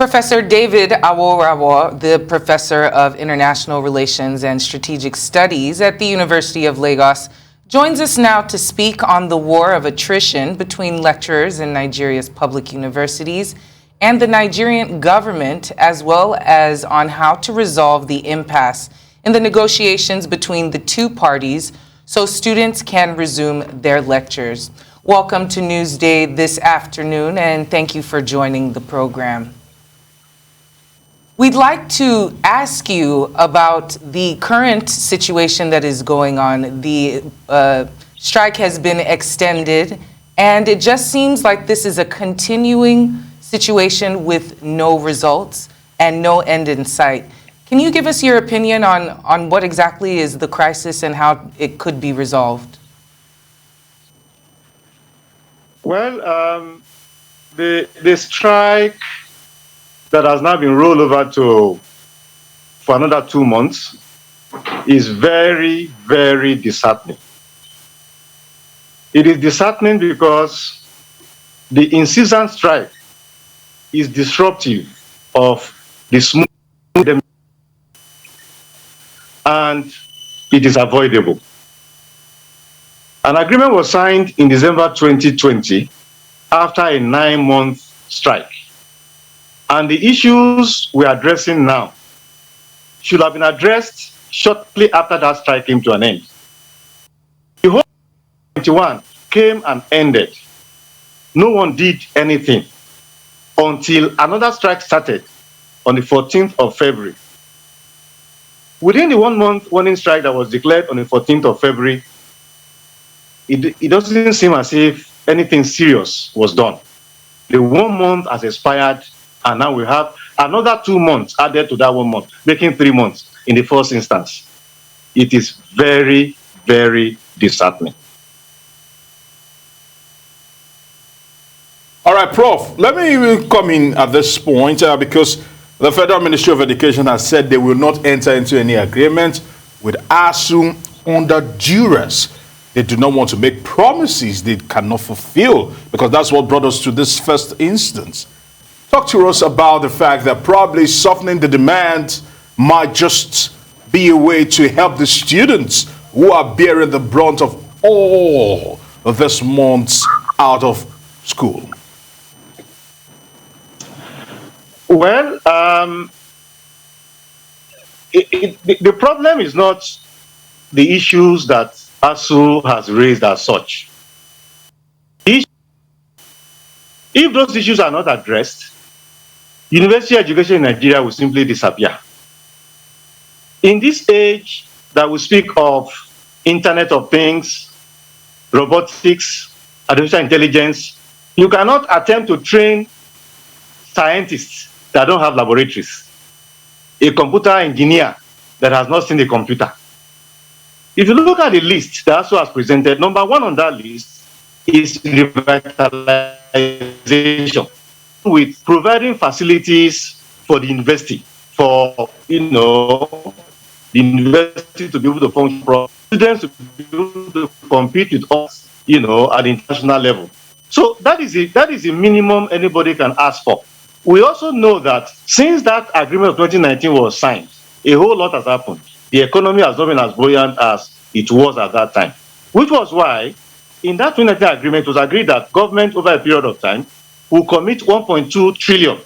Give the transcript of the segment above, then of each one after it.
Professor David Aworawo, the Professor of International Relations and Strategic Studies at the University of Lagos, joins us now to speak on the war of attrition between lecturers in Nigeria's public universities and the Nigerian government, as well as on how to resolve the impasse in the negotiations between the two parties so students can resume their lectures. Welcome to Newsday this afternoon, and thank you for joining the program. We'd like to ask you about the current situation that is going on. The strike has been extended, and it just seems like this is a continuing situation with no results and no end in sight. Can you give us your opinion on what exactly is the crisis and how it could be resolved? Well, the strike that has now been rolled over for another 2 months is very, very disheartening. It is disheartening because the incessant strike is disruptive of the smooth and it is avoidable. An agreement was signed in December 2020 after a 9-month strike. And the issues we're addressing now should have been addressed shortly after that strike came to an end. The whole 21 came and ended. No one did anything until another strike started on the 14th of February. Within the 1-month warning strike that was declared on the 14th of February, it doesn't seem as if anything serious was done. The 1 month has expired, and now we have another 2 months added to that 1 month, making 3 months in the first instance. It is very, very disheartening. All right, Prof, let me come in at this point because the Federal Ministry of Education has said they will not enter into any agreement with ASUU under duress. They do not want to make promises they cannot fulfill, because that's what brought us to this first instance. Talk to us about the fact that probably softening the demand might just be a way to help the students who are bearing the brunt of all of this months out of school. Well, the problem is not the issues that ASUU has raised as such. If those issues are not addressed, university education in Nigeria will simply disappear. In this age that we speak of Internet of Things, robotics, artificial intelligence, you cannot attempt to train scientists that don't have laboratories, a computer engineer that has not seen a computer. If you look at the list that ASUU has presented, number 1 on that list is revitalization, with providing facilities for the university, for the university to be able to function, students to be able to compete with us, at the international level. So that is the minimum anybody can ask for. We also know that since that agreement of 2019 was signed, a whole lot has happened. The economy has not been as buoyant as it was at that time, which was why in that 2019 agreement it was agreed that government over a period of time will commit 1.2 trillion,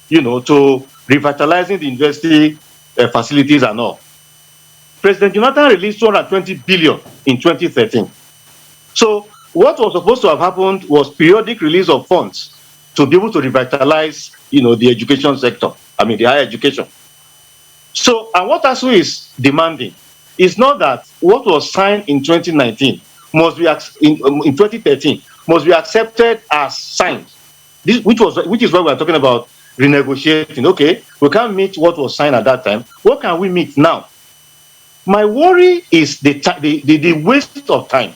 to revitalizing the university facilities and all. President Jonathan released 220 billion in 2013. So what was supposed to have happened was periodic release of funds to be able to revitalize, the education sector, the higher education. So, and what ASUU is demanding is not that what was signed in 2019 must be in 2013 must be accepted as signed. Which is why we are talking about renegotiating. Okay, we can't meet what was signed at that time. What can we meet now? My worry is the waste of time.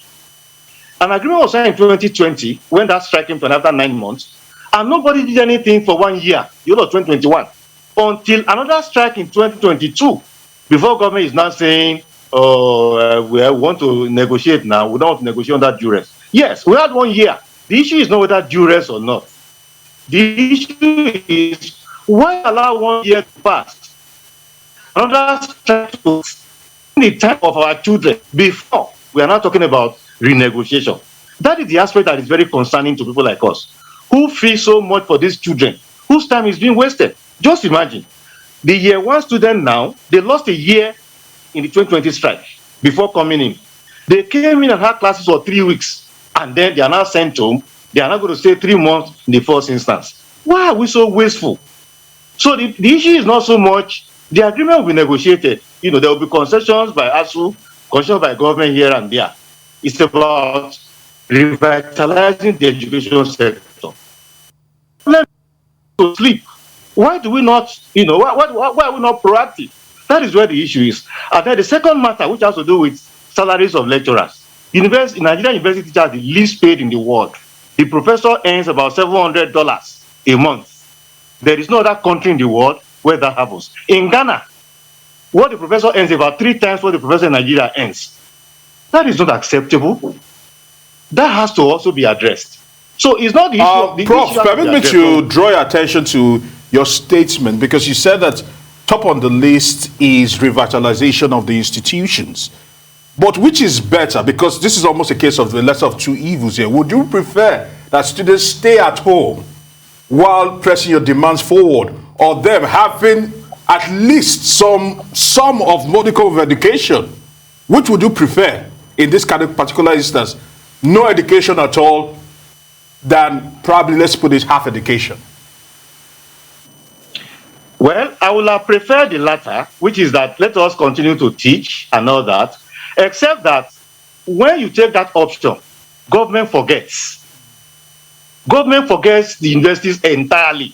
An agreement was signed in 2020 when that strike came to an after 9 months, and nobody did anything for 1 year, 2021, until another strike in 2022, before government is now saying, we want to negotiate now. We don't want to negotiate under duress. Yes, we had 1 year. The issue is not whether duress or not. The issue is Why allow 1 year to pass? Another try to the time of our children before we are not talking about renegotiation. That is the aspect that is very concerning to people like us who feel so much for these children whose time is being wasted. Just imagine the year one student now, they lost a year in the 2020 strike before coming in. They came in and had classes for 3 weeks and then they are now sent home. They are not going to stay 3 months in the first instance. Why are we so wasteful? So the issue is not so much the agreement will be negotiated. You know, there will be concessions by ASUU, concessions by government here and there. It's about revitalizing the education sector. Let to sleep. Why do we not, you know, why are we not proactive? That is where the issue is. And then the second matter, which has to do with salaries of lecturers. Nigerian university teachers are the least paid in the world. The professor earns about $700 a month. There is no other country in the world where that happens. In Ghana, what the professor earns is about 3 times what the professor in Nigeria earns. That is not acceptable. That has to also be addressed. So it's not the issue of the Prof, issue permit me to draw your attention to your statement, because you said that top on the list is revitalization of the institutions. But which is better? Because this is almost a case of the lesser of two evils here. Would you prefer that students stay at home while pressing your demands forward, or them having at least some of modicum of education? Which would you prefer in this kind of particular instance? No education at all, than probably, let's put it, half education? Well, I would have preferred the latter, which is that let us continue to teach and all that, except that when you take that option, government forgets. Government forgets the universities entirely.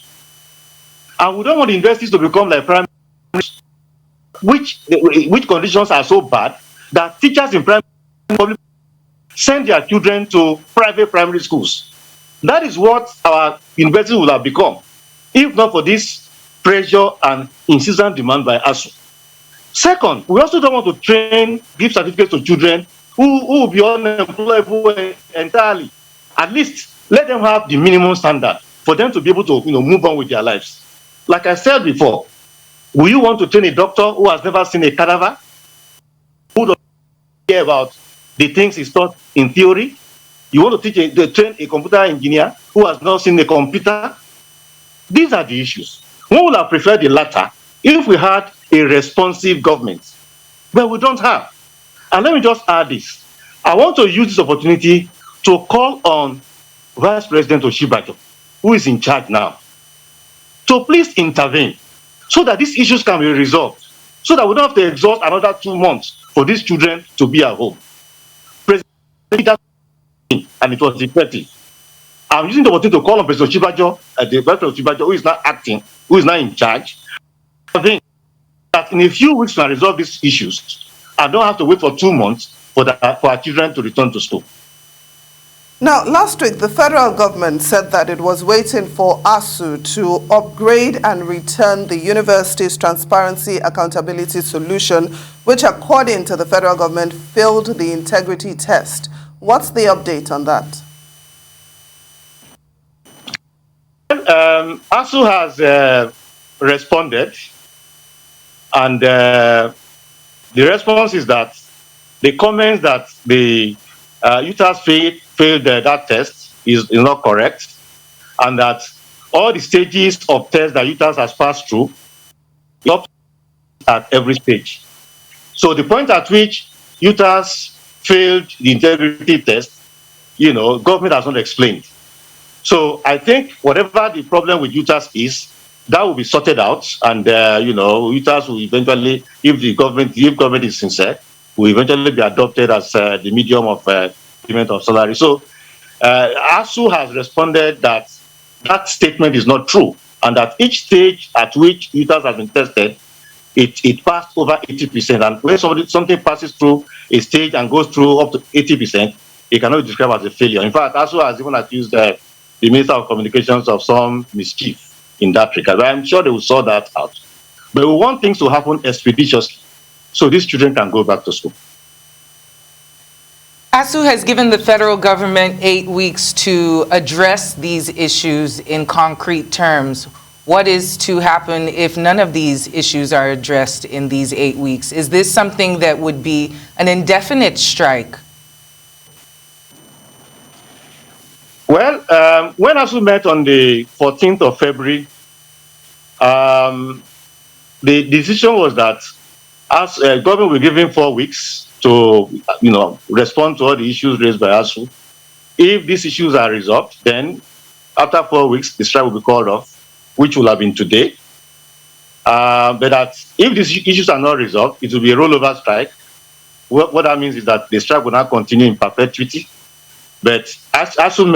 And we don't want the universities to become like primary, which conditions are so bad that teachers in primary public send their children to private primary schools. That is what our universities will have become, if not for this pressure and insistent demand by ASUU. Second, we also don't want to give certificates to children who will be unemployable entirely. At least let them have the minimum standard for them to be able to, move on with their lives. Like I said before, will you want to train a doctor who has never seen a cadaver, who doesn't care about the things he's taught in theory? You want to train a computer engineer who has not seen a computer? These are the issues. We would have preferred the latter if we had a responsive government, but we don't have. And let me just add this. I want to use this opportunity to call on Vice President Oshibajo, who is in charge now, to please intervene so that these issues can be resolved, so that we don't have to exhaust another 2 months for these children to be at home. President, and it was effective. I'm using the opportunity to call on President Oshibajo, the President Oshibajo, who is now acting, who is now in charge. I think that in a few weeks we can resolve these issues and don't have to wait for 2 months for our children to return to school. Now, last week, the federal government said that it was waiting for ASUU to upgrade and return the university's transparency accountability solution, which, according to the federal government, failed the integrity test. What's the update on that? ASUU has responded, and the response is that the comments that the UTAS failed that test is not correct, and that all the stages of tests that UTAS has passed through at every stage. So the point at which UTAS failed the integrity test, government has not explained. So I think whatever the problem with UTAS is, that will be sorted out, and UTAS will eventually, if government is sincere, will eventually be adopted as the medium of payment of salary. So ASUU has responded that that statement is not true, and that each stage at which UTAS has been tested, it passed over 80%. And when something passes through a stage and goes through up to 80%, it cannot be described as a failure. In fact, ASUU has even accused the Minister of Communications of some mischief in that regard. But I'm sure they will sort that out. But we want things to happen expeditiously so these children can go back to school. ASUU has given the federal government 8 weeks to address these issues in concrete terms. what is to happen if none of these issues are addressed in these 8 weeks? Is this something that would be an indefinite strike? Well, when ASUU met on the 14th of February, the decision was that as government will give him 4 weeks to, respond to all the issues raised by ASUU. If these issues are resolved, then after 4 weeks, the strike will be called off, which will have been today. But that if these issues are not resolved, it will be a rollover strike. What that means is that the strike will not continue in perpetuity. But ASUU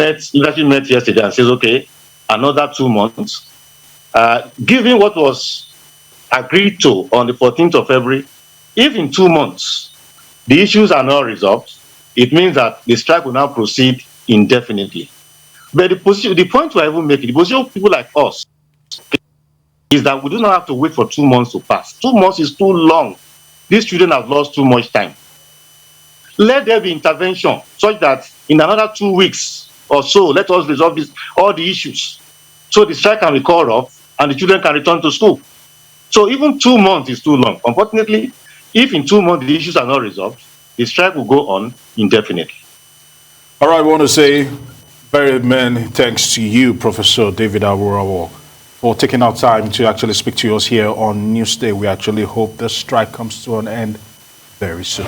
met yesterday and says, okay, another 2 months. Given what was agreed to on the 14th of February, if in 2 months the issues are not resolved, it means that the strike will now proceed indefinitely. But the point we're even making, the position of people like us, is that we do not have to wait for 2 months to pass. 2 months is too long. These children have lost too much time. Let there be intervention such that in another 2 weeks or so, let us resolve all the issues so the strike can be called off and the children can return to school. So even 2 months is too long. Unfortunately, if in 2 months the issues are not resolved, the strike will go on indefinitely. All right, I want to say very many thanks to you, Professor David Aworawo, for taking our time to actually speak to us here on Newsday. We actually hope the strike comes to an end very soon.